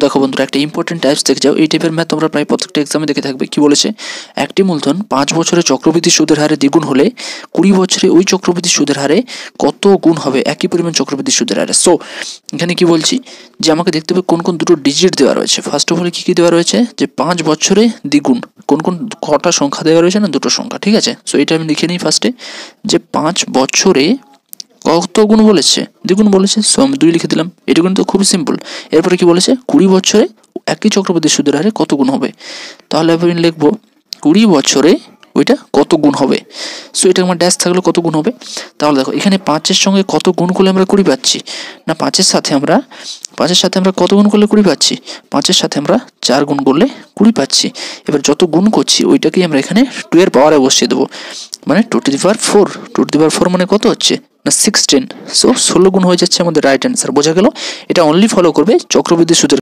দেখো বন্ধুরা, একটা ইম্পর্টেন্ট টাইপস দেখে যাও। এই টাইপের ম্যাথ তোমরা প্রায় প্রত্যেকটা এক্সামে দেখে থাকবে। কি বলেছে, একটি মূলধন 5 বছরে চক্রবৃদ্ধি সুদের হারে দ্বিগুণ হলে 20 বছরে ওই চক্রবৃদ্ধি সুদের হারে কত গুণ হবে একই পরিমাণ চক্রবৃদ্ধি সুদের হারে। সো এখানে কি বলছি যে আমাকে দেখতে হবে কোন কোন দুটো ডিজিট দেওয়া রয়েছে। ফার্স্ট অফ অল কী কী দেওয়া রয়েছে, যে 5 বছরে দ্বিগুণ কোন কোন কটা সংখ্যা দেওয়া রয়েছে না, দুটো সংখ্যা। ঠিক আছে, সো এটা আমি লিখে নিই ফার্স্টে, যে 5 বছরে কত গুণ বলেছে, দ্বিগুণ বলেছে, সো আমি 2 লিখে দিলাম। এটা কিন্তু খুবই সিম্পল। এরপরে কি বলেছে, 20 বছরে একই চক্রবৃদ্ধি সুদের হারে কত গুণ হবে। তাহলে আমি লিখবো 20 বছরে ওইটা কত গুণ হবে। সো এটা আমার ড্যাশ থাকলে কত গুণ হবে। তাহলে দেখো এখানে 5-এর সঙ্গে কত গুণ করলে আমরা 20 পাচ্ছি না, 5-এর সাথে আমরা কত গুণ করলে 20 পাচ্ছি, 5-এর সাথে আমরা 4 গুণ করলে 20 পাচ্ছি। এবার যত গুণ করছি ওইটাকেই আমরা এখানে 2 এর পাওয়ারে বসিয়ে দেবো, মানে 2 to the power 4। 2 to the পাওয়ার 4 মানে কত হচ্ছে না 16। সো 16 গুণ হয়ে যাচ্ছে আমাদের রাইট অ্যান্সার। বোঝা গেল, এটা অনলি ফলো করবে চক্রবৃদ্ধি সুদের